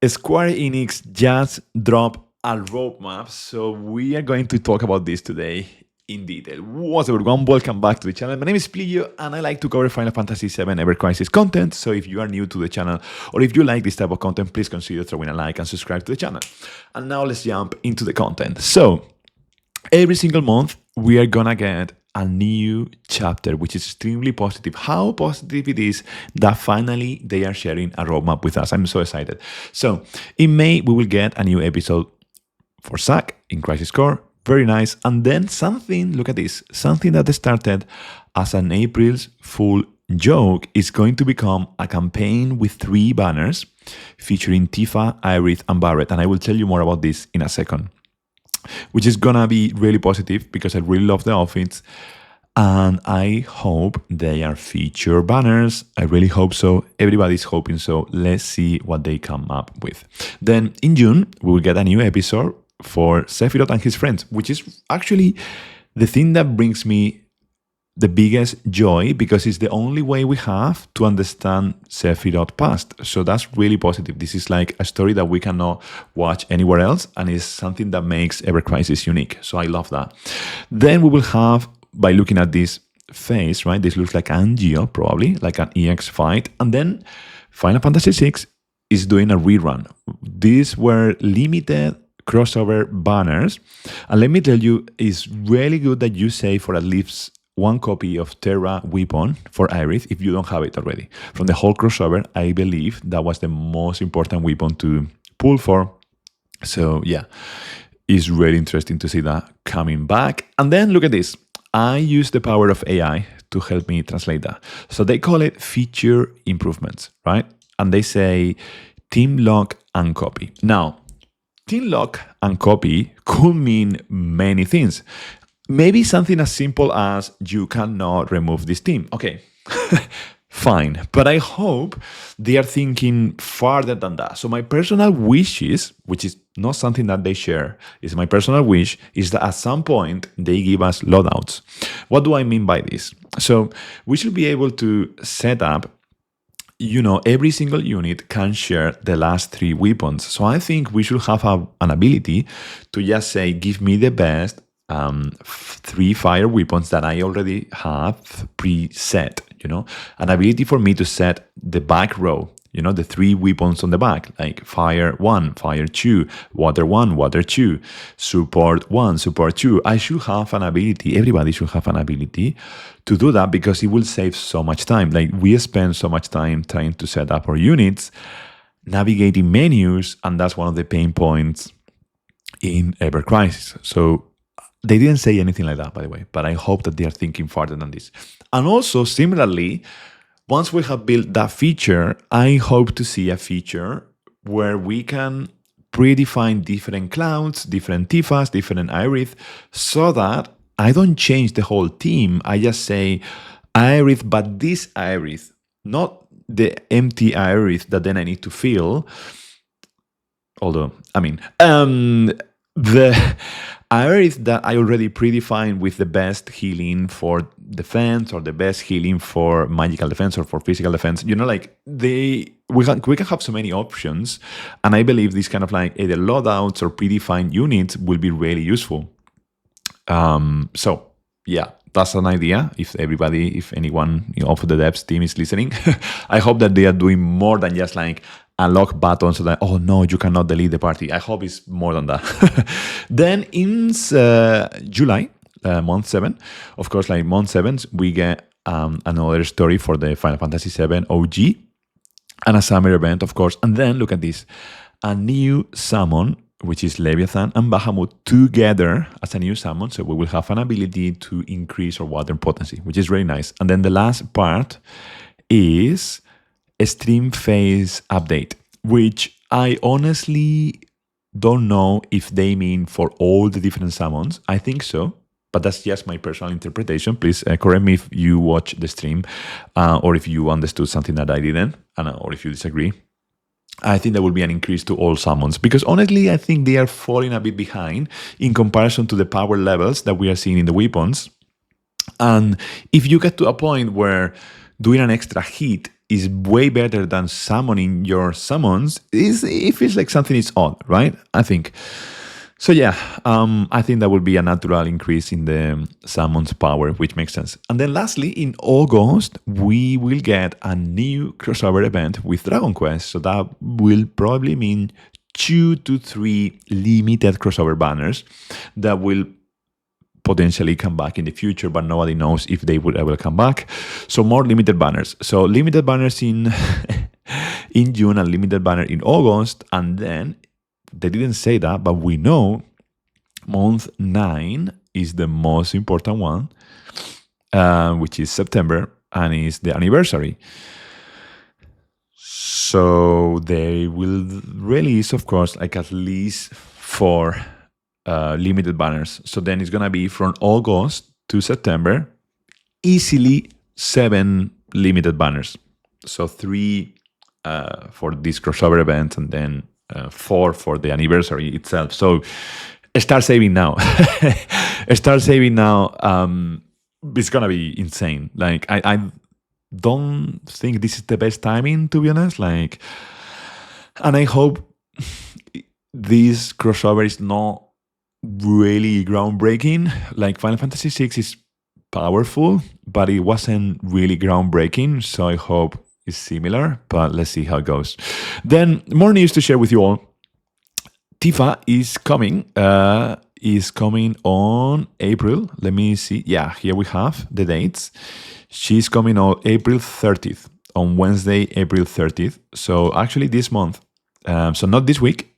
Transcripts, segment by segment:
Square Enix just dropped a roadmap, so we are going to talk about this today in detail. What's up, everyone? Welcome back to the channel. My name is Pliyo, and I like to cover Final Fantasy VII Ever Crisis content, so if you are new to the channel, or if you like this type of content, please consider throwing a like and subscribe to the channel. And now let's jump into the content. So, every single month, we are gonna get a new chapter, which is extremely positive. How positive it is that finally they are sharing a roadmap with us. I'm so excited. So in May, we will get a new episode for Zack in Crisis Core. Very nice. And then something, look at this, something that started as an April's Fool joke is going to become a campaign with 3 banners featuring Tifa, Aerith, and Barret. And I will tell you more about this in a second, which is gonna be really positive because I really love the outfits and I hope they are feature banners. I really hope so. Everybody's hoping so. Let's see what they come up with. Then in June, we will get a new episode for Sephiroth and his friends, which is actually the thing that brings me the biggest joy because it's the only way we have to understand Sephiroth's past. So that's really positive. This is like a story that we cannot watch anywhere else and it's something that makes Ever Crisis unique. So I love that. Then we will have, by looking at this face, right? This looks like Angel, probably, like an EX fight. And then Final Fantasy VI is doing a rerun. These were limited crossover banners. And let me tell you, it's really good that you save for at least 1 copy of Terra Weapon for Aerith if you don't have it already. From the whole crossover, I believe that was the most important weapon to pull for. So yeah, it's really interesting to see that coming back. And then look at this. I use the power of AI to help me translate that. So they call it feature improvements, right? And they say team lock and copy. Now, team lock and copy could mean many things. Maybe something as simple as you cannot remove this team. Okay, fine. But I hope they are thinking farther than that. So my personal wish is, which is not something that they share, is my personal wish is that at some point they give us loadouts. What do I mean by this? So we should be able to set up, you know, every single unit can share the last 3 weapons. So I think we should have an ability to just say, give me the best 3 fire weapons that I already have preset, you know, an ability for me to set the back row, you know, the 3 weapons on the back, like fire 1, fire 2, water 1, water 2, support 1, support 2. I should have an ability, everybody should have an ability to do that because it will save so much time. Like we spend so much time trying to set up our units, navigating menus, and that's one of the pain points in Ever Crisis. So they didn't say anything like that, by the way, but I hope that they are thinking farther than this. And also, similarly, once we have built that feature, I hope to see a feature where we can predefine different clouds, different Tifas, different Aerith, so that I don't change the whole team. I just say Aerith, but this Aerith, not the empty Aerith that then I need to fill. Although, I mean, the Aerith that I already predefined with the best healing for defense or the best healing for magical defense or for physical defense, you know, like we can have so many options, and I believe these kind of like either loadouts or predefined units will be really useful. So yeah, that's an idea. If anyone, you know, of the devs team is listening, I hope that they are doing more than just like unlock buttons so that, oh no, you cannot delete the party. I hope it's more than that. Then in July, month 7, of course, like month 7, we get another story for the Final Fantasy VII OG and a summer event, of course. And then look at this, a new summon, which is Leviathan and Bahamut together as a new summon. So we will have an ability to increase our water potency, which is really nice. And then the last part is a stream phase update, which I honestly don't know if they mean for all the different summons. I think so, but that's just my personal interpretation. Please correct me if you watch the stream or if you understood something that I didn't, or if you disagree. I think there will be an increase to all summons because honestly, I think they are falling a bit behind in comparison to the power levels that we are seeing in the weapons. And if you get to a point where doing an extra hit is way better than summoning your summons, it feels like something is odd, right? I think. So yeah, I think that would be a natural increase in the summons power, which makes sense. And then lastly, in August, we will get a new crossover event with Dragon Quest. So that will probably mean 2 to 3 limited crossover banners that will potentially come back in the future, but nobody knows if they will ever come back. So more limited banners. So limited banners in in June and limited banner in August, and then they didn't say that, but we know month 9 is the most important one, which is September, and is the anniversary. So they will release, of course, like at least 4 limited banners. So then it's gonna be from August to September, easily 7 limited banners. So 3 for this crossover event, and then 4 for the anniversary itself. So start saving now. Start saving now. It's gonna be insane. Like I don't think this is the best timing, to be honest. Like, and I hope this crossover is not really groundbreaking. Like Final Fantasy VI is powerful, but it wasn't really groundbreaking. So I hope is similar, but let's see how it goes. Then more news to share with you all. Tifa is coming. Is coming on April. Let me see. Yeah, here we have the dates. She's coming on April 30th, on Wednesday, April 30th. So actually this month. So not this week.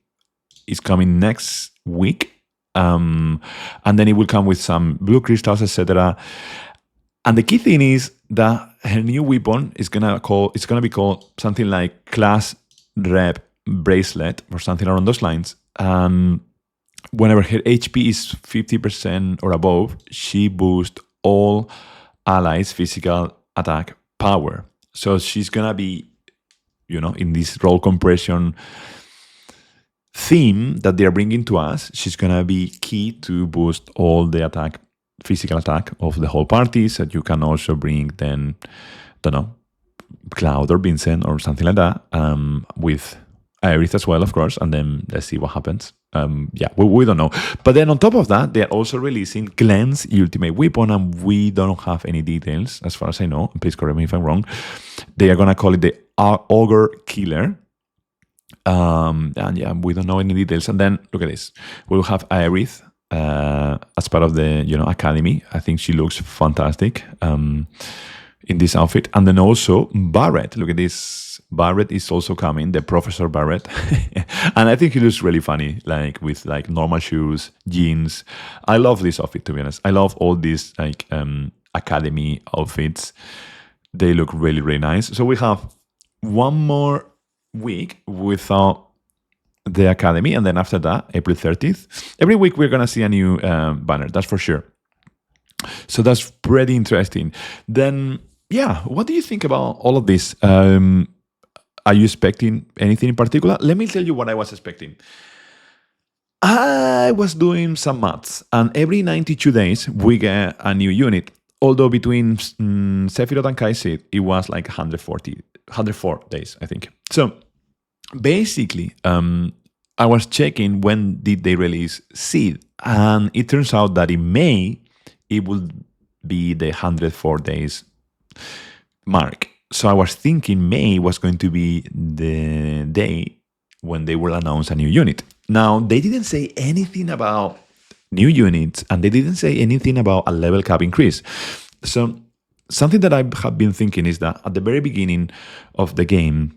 It's coming next week. And then it will come with some blue crystals, etc. And the key thing is that her new weapon is gonna be called something like Class Rep Bracelet or something around those lines. And whenever her HP is 50% or above, she boosts all allies' physical attack power. So she's gonna be, in this role compression theme that they are bringing to us, she's gonna be key to boost all the physical attack of the whole party. So you can also bring then, don't know, Cloud or Vincent or something like that, with Aerith as well, of course, and then let's see what happens. We don't know. But then on top of that, they're also releasing Glenn's ultimate weapon, and we don't have any details as far as I know. Please correct me if I'm wrong. They are gonna call it the Ogre Killer. And yeah, we don't know any details. And then look at this. We'll have Aerith as part of the academy. I think she looks fantastic in this outfit. And then also Barret. Look at this. Barret is also coming, the Professor Barret. And I think he looks really funny, like with like normal shoes, jeans. I love this outfit, to be honest. I love all these like academy outfits. They look really, really nice. So we have one more week without the academy, and then after that, April 30th. Every week we're gonna see a new banner, that's for sure. So that's pretty interesting. Then, yeah, what do you think about all of this? Are you expecting anything in particular? Let me tell you what I was expecting. I was doing some maths, and every 92 days we get a new unit. Although between Sephiroth and Kai'Sid, it was like 104 days, I think. So basically, I was checking when did they release Sid, and it turns out that in May, it will be the 104 days mark. So I was thinking May was going to be the day when they will announce a new unit. Now, they didn't say anything about new units, and they didn't say anything about a level cap increase. So something that I have been thinking is that at the very beginning of the game,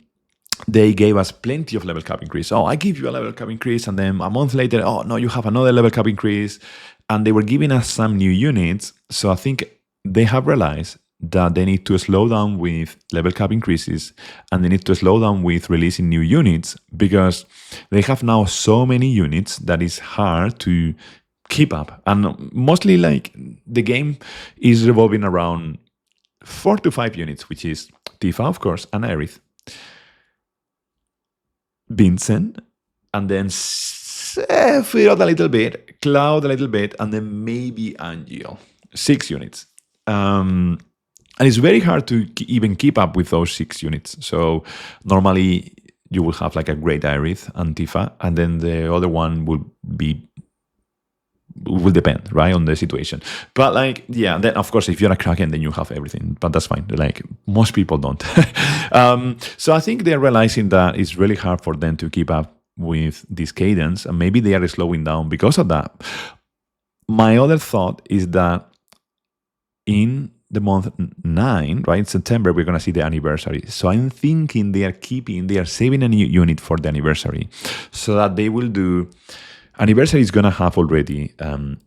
they gave us plenty of level cap increase. Oh, I give you a level cap increase, and then a month later, oh no, you have another level cap increase. And they were giving us some new units. So I think they have realized that they need to slow down with level cap increases, and they need to slow down with releasing new units, because they have now so many units that it's hard to keep up. And mostly like the game is revolving around 4 to 5 units, which is Tifa, of course, and Aerith, Vincent, and then Sephiroth a little bit, Cloud a little bit, and then maybe Angel. 6 units. And it's very hard to even keep up with those 6 units. So normally you will have like a Great Aerith and Tifa, and then the other one will depend, right, on the situation. But like, yeah, then of course, if you're a Kraken, then you have everything, but that's fine. Like most people don't. So I think they're realizing that it's really hard for them to keep up with this cadence, and maybe they are slowing down because of that. My other thought is that in the month 9, right, September, we're going to see the anniversary. So I'm thinking they are saving a new unit for the anniversary, so that they will do. Anniversary is going to have already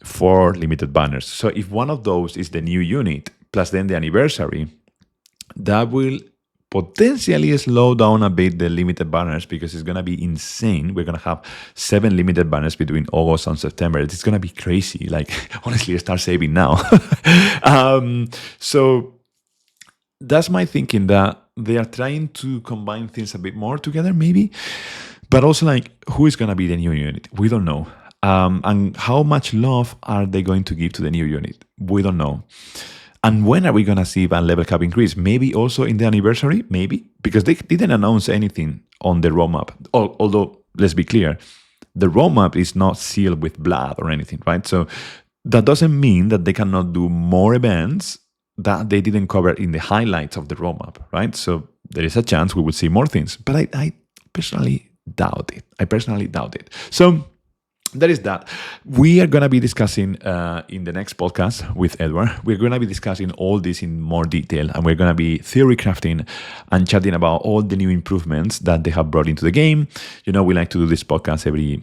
4 limited banners. So if one of those is the new unit, plus then the anniversary, that will potentially slow down a bit the limited banners, because it's going to be insane. We're going to have 7 limited banners between August and September. It's going to be crazy. Like, honestly, start saving now. So that's my thinking, that they are trying to combine things a bit more together, maybe. But also, like, who is going to be the new unit? We don't know. And how much love are they going to give to the new unit? We don't know. And when are we going to see van level cap increase? Maybe also in the anniversary, maybe, because they didn't announce anything on the roadmap. Although, let's be clear, the roadmap is not sealed with blood or anything, right? So that doesn't mean that they cannot do more events that they didn't cover in the highlights of the roadmap, right? So there is a chance we will see more things. But I personally doubt it. So that is that. We are going to be discussing in the next podcast with Edward. We're going to be discussing all this in more detail, and we're going to be theory crafting and chatting about all the new improvements that they have brought into the game. You know, we like to do this podcast every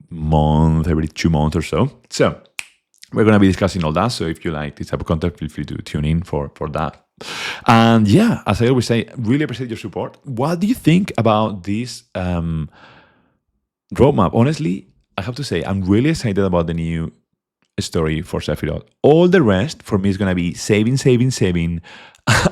month, every 2 months or so. So we're going to be discussing all that. So if you like this type of content, feel free to tune in for that. And yeah, as I always say, really appreciate your support. What do you think about this roadmap? Honestly, I have to say, I'm really excited about the new story for Sephiroth. All the rest for me is going to be saving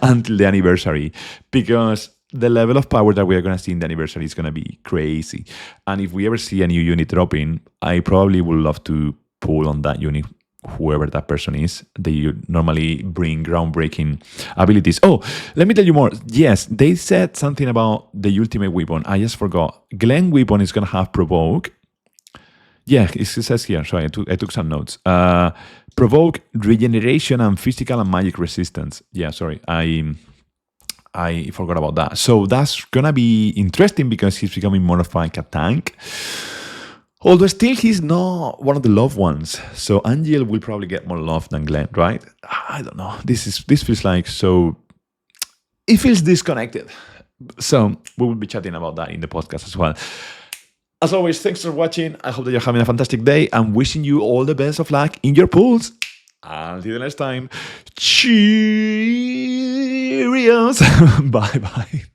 until the anniversary, because the level of power that we are going to see in the anniversary is going to be crazy. And if we ever see a new unit dropping, I probably would love to pull on that unit, whoever that person is. They normally bring groundbreaking abilities. Oh, let me tell you more. Yes, they said something about the ultimate weapon. I just forgot. Glenn weapon is going to have provoke. Yeah, it says here. Sorry, I took some notes. Provoke regeneration and physical and magic resistance. Yeah, sorry, I forgot about that. So that's gonna be interesting, because he's becoming more of like a tank. Although still he's not one of the loved ones. So Angel will probably get more love than Glenn, right? I don't know. This feels like so. It feels disconnected. So we will be chatting about that in the podcast as well. As always, thanks for watching. I hope that you're having a fantastic day. I'm wishing you all the best of luck in your pools. Until the next time, cheerios. Bye-bye.